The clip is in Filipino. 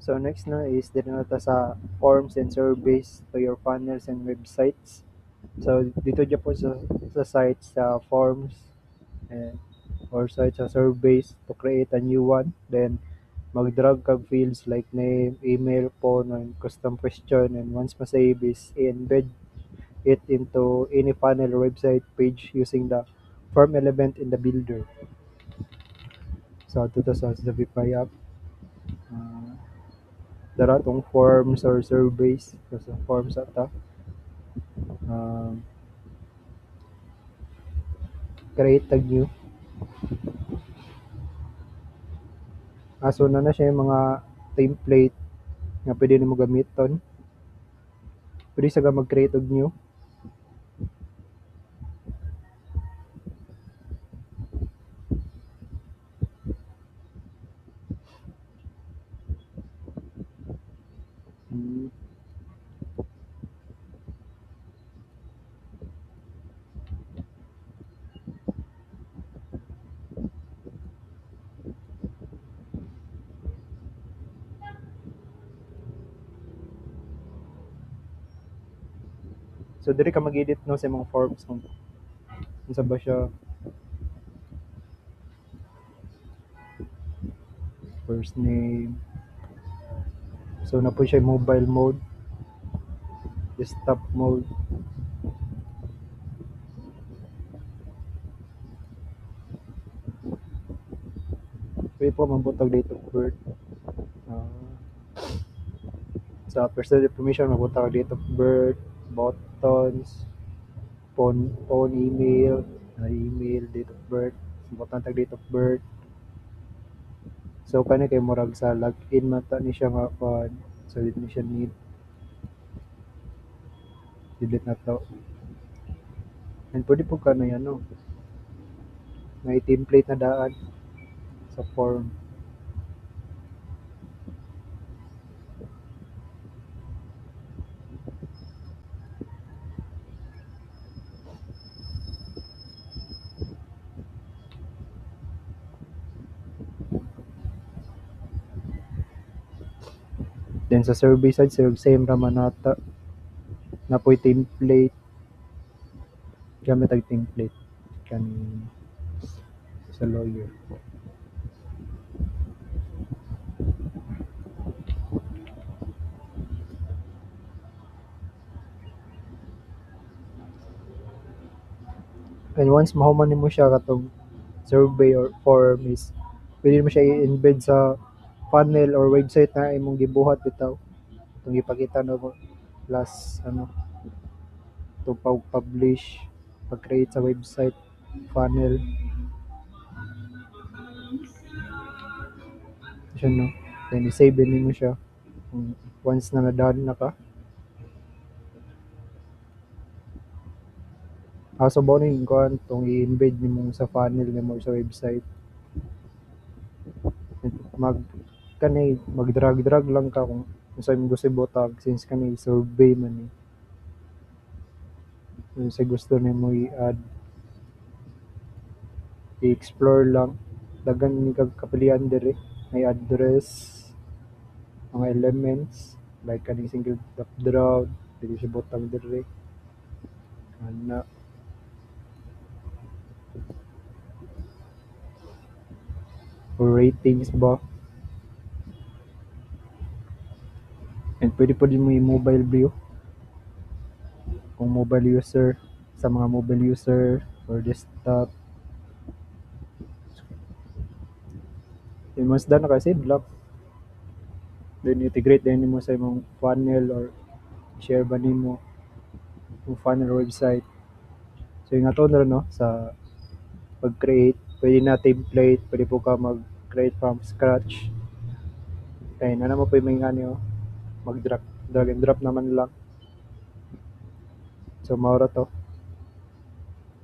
So next na is dito na ta sa forms and surveys to your funnels and websites. So dito dyan po sa site sa forms eh, or site sa surveys to create a new one. Then mag-drag kag fields like name, email, phone, and custom question. And once ma-save is embed it into any funnel or website page using the form element in the builder. So dito sa Shopify app, uh, dara tong forms or surveys. So sa forms ata, um, create tag new. So na siya yung mga template nga pwede nimo gamiton. Pwede sa mag-create og new. Mm. So diri ka mag-edit no sa mga forms kung unsa ba siya first name. So na po siya mobile mode, desktop mode. Pwede po mabutag date of birth. Uh, sa personal information mabutag date of birth, buttons, phone email, email, date of birth, button tag date of birth. So kani kay murag sa login mata ni siya nga kon so dito ni siya need delete na to. And pwede po ka na yan no. May template na daan sa form. Then sa survey side same raman nata na po'y template gamit ang template kan sa lawyer. And once mahuman nimo siya katong survey or form is pwede mo siya i-embed sa funnel or website na imong gibuhat bitaw. Itong ipakita na ko last ano to publish pag-create sa website funnel siya no. Then i-save din mo siya once na na-done na ka. So ba ni kuan tong i-embed nimo sa funnel nimo sa website. Mag kanay mag-drag lang ka kung unsa imong gusto ibutang since kanay survey man ni. Kung sa gusto nimo i-add i-explore lang daghan ni kag kapilian diri may address mga elements like kaning single tap draw dili siya butang diri ana or ratings ba and pwede po din mo i-mobile view kung mobile user sa mga mobile user or desktop. Once done na ka save lang then integrate din mo sa imong funnel or share ba nimo yung funnel website. So yung ato na no sa pag-create pwede na template pwede po ka mag-create from scratch kaya na naman po yung mga nyo mag-drag and drop naman lang so maura to